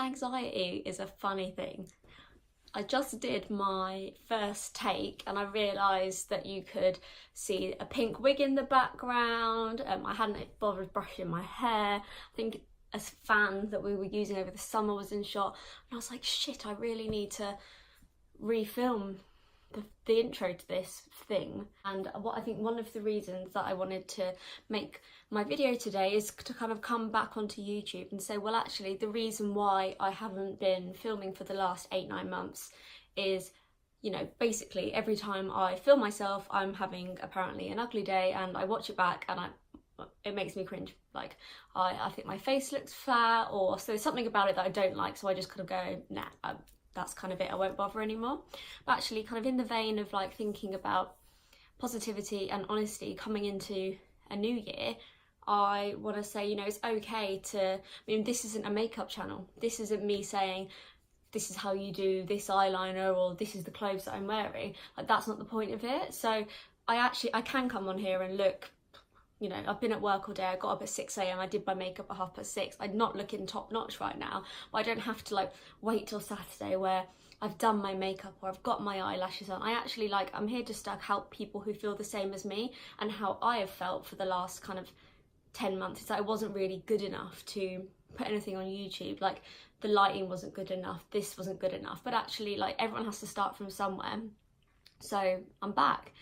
Anxiety is a funny thing. I just did my first take and I realised that you could see a pink wig in the background. I hadn't bothered brushing my hair. I think a fan that we were using over the summer was in shot. And I was like, shit, I really need to refilm the intro to this thing. And what I think one of the reasons that I wanted to make my video today is to kind of come back onto YouTube and say, well, actually the reason why I haven't been filming for the last 8-9 months is, you know, basically every time I film myself I'm having apparently an ugly day and I watch it back and it makes me cringe. Like I think my face looks flat, or so there's something about it that I don't like, so I just kind of go, nah, that's kind of it, I won't bother anymore. But actually, kind of in the vein of like thinking about positivity and honesty coming into a new year, I want to say, you know, it's okay to, I mean, this isn't a makeup channel. This isn't me saying this is how you do this eyeliner or this is the clothes that I'm wearing. Like, that's not the point of it. So I can come on here and look, you know, I've been at work all day, I got up at 6 a.m, I did my makeup at 6:30. I'm not looking top notch right now, but I don't have to like wait till Saturday where I've done my makeup or I've got my eyelashes on. I actually like, I'm here just to help people who feel the same as me and how I have felt for the last kind of 10 months. It's like I wasn't really good enough to put anything on YouTube. Like the lighting wasn't good enough, this wasn't good enough, but actually like everyone has to start from somewhere. So I'm back.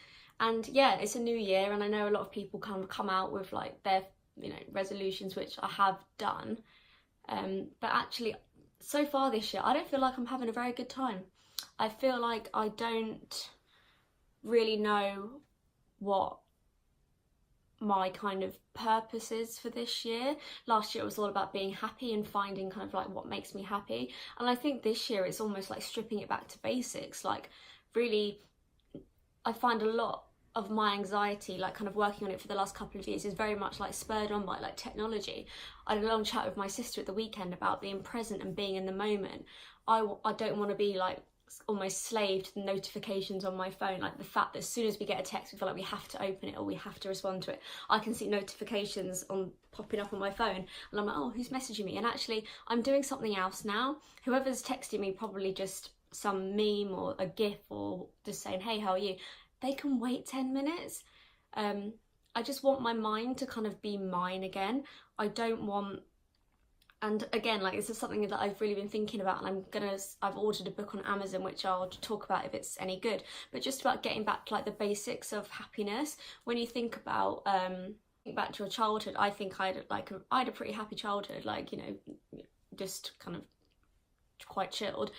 And yeah, it's a new year and I know a lot of people kind of come out with like their, you know, resolutions, which I have done. But actually, so far this year, I don't feel like I'm having a very good time. I feel like I don't really know what my kind of purpose is for this year. Last year it was all about being happy and finding kind of like what makes me happy. And I think this year it's almost like stripping it back to basics. Like really, I find a lot of my anxiety, like kind of working on it for the last couple of years, is very much like spurred on by like technology. I had a long chat with my sister at the weekend about being present and being in the moment. I don't want to be like almost slave to the notifications on my phone, like the fact that as soon as we get a text we feel like we have to open it or we have to respond to it. I can see notifications on popping up on my phone and I'm like, oh, who's messaging me? And actually I'm doing something else now. Whoever's texting me, probably just some meme or a gif or just saying, hey, how are you? They can wait 10 minutes. I just want my mind to kind of be mine again. I don't want, and again, like this is something that I've really been thinking about, and I've ordered a book on Amazon, which I'll talk about if it's any good, but just about getting back to like the basics of happiness. When you think about, think back to your childhood, I think I had a pretty happy childhood, like, you know, just kind of quite chilled.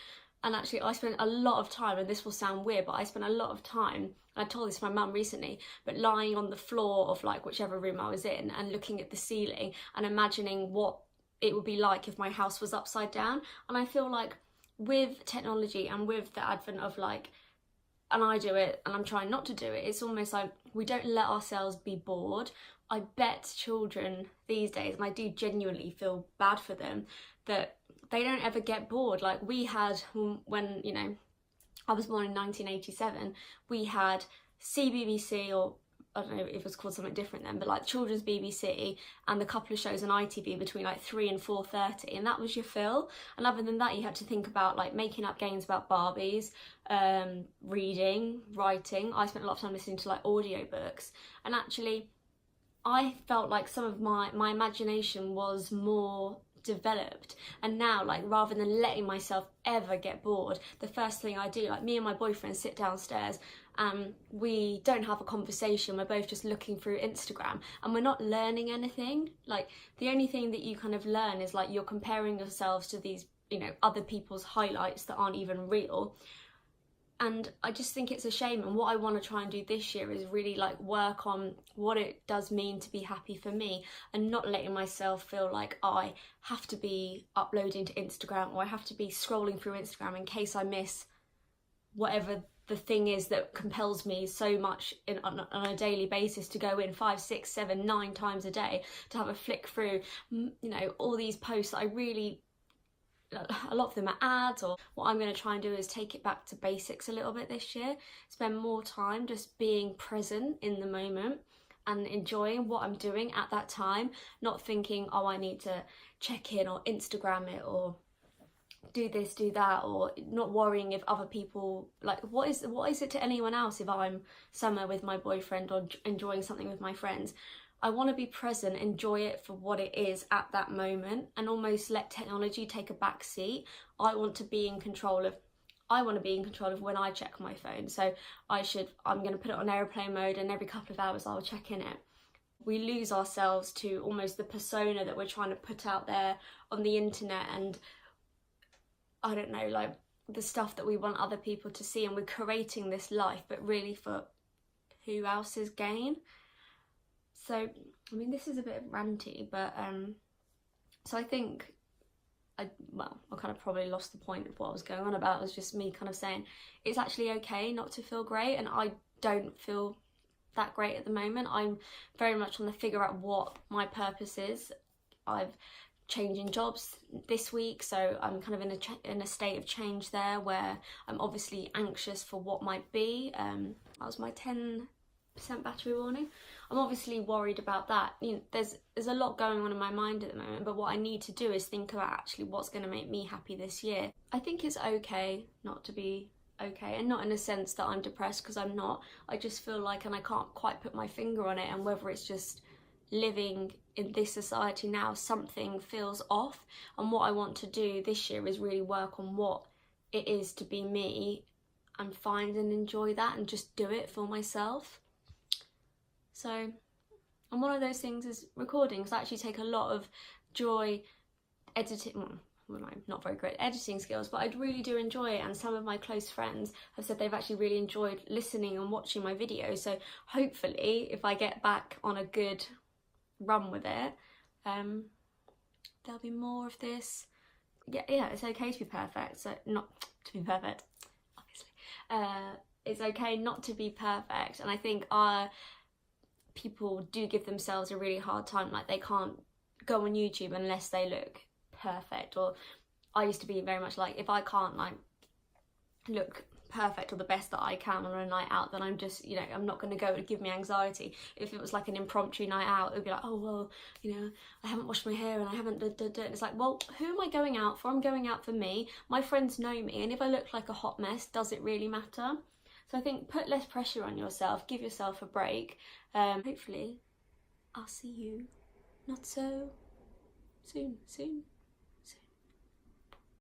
And actually I spent a lot of time, and this will sound weird, but I spent a lot of time, I told this to my mum recently, but lying on the floor of like whichever room I was in and looking at the ceiling and imagining what it would be like if my house was upside down. And I feel like with technology and with the advent of like, and I do it and I'm trying not to do it, it's almost like we don't let ourselves be bored. I bet children these days, and I do genuinely feel bad for them, that they don't ever get bored. Like we had, when, you know, I was born in 1987, we had CBBC, or I don't know if it was called something different then, but like children's BBC and the couple of shows on ITV between like 3 and 4:30, and that was your fill. And other than that, you had to think about like making up games about Barbies, reading, writing. I spent a lot of time listening to like audiobooks, and actually I felt like some of my imagination was more developed. And now, like, rather than letting myself ever get bored, the first thing I do, like me and my boyfriend sit downstairs and we don't have a conversation, we're both just looking through Instagram and we're not learning anything. Like the only thing that you kind of learn is like you're comparing yourselves to these, you know, other people's highlights that aren't even real. And I just think it's a shame, and what I want to try and do this year is really like work on what it does mean to be happy for me, and not letting myself feel like I have to be uploading to Instagram or I have to be scrolling through Instagram in case I miss whatever the thing is that compels me so much on a daily basis to go in 5, 6, 7, 9 times a day to have a flick through, you know, all these posts that I really, a lot of them are ads. Or what I'm going to try and do is take it back to basics a little bit this year, spend more time just being present in the moment and enjoying what I'm doing at that time, not thinking, oh, I need to check in or Instagram it or do this, do that, or not worrying if other people, like, what is it to anyone else if I'm somewhere with my boyfriend or enjoying something with my friends. I want to be present, enjoy it for what it is at that moment, and almost let technology take a back seat. I want to be in control of when I check my phone. So I'm going to put it on airplane mode, and every couple of hours I'll check in it. We lose ourselves to almost the persona that we're trying to put out there on the internet, and I don't know, like the stuff that we want other people to see, and we're creating this life, but really for who else's gain. So, I mean, this is a bit ranty, but so I think I kind of probably lost the point of what I was going on about. It was just me kind of saying it's actually okay not to feel great, and I don't feel that great at the moment. I'm very much on the figure out what my purpose is. I've changing jobs this week, so I'm kind of in a state of change there, where I'm obviously anxious for what might be. That was my 10% battery warning. I'm obviously worried about that. You know, there's a lot going on in my mind at the moment, but what I need to do is think about actually what's going to make me happy this year. I think it's okay not to be okay, and not in a sense that I'm depressed, because I'm not. I just feel like, and I can't quite put my finger on it, and whether it's just living in this society now, something feels off. And what I want to do this year is really work on what it is to be me, and find and enjoy that, and just do it for myself. So, and one of those things is recording, because I actually take a lot of joy editing. Well, I'm not very great at editing skills, but I really do enjoy it, and some of my close friends have said they've actually really enjoyed listening and watching my videos. So hopefully, if I get back on a good run with it, there'll be more of this. Yeah, it's okay to be perfect. So, not to be perfect, obviously. It's okay not to be perfect, and I think people do give themselves a really hard time. Like, they can't go on YouTube unless they look perfect. Or I used to be very much like, if I can't like look perfect or the best that I can on a night out, then I'm just, you know, I'm not going to go. It would give me anxiety. If it was like an impromptu night out, it would be like, oh well, you know, I haven't washed my hair and I haven't and it's like, well, who am I going out for? I'm going out for me. My friends know me, and if I look like a hot mess, does it really matter? So I think put less pressure on yourself, give yourself a break. Hopefully I'll see you not so soon.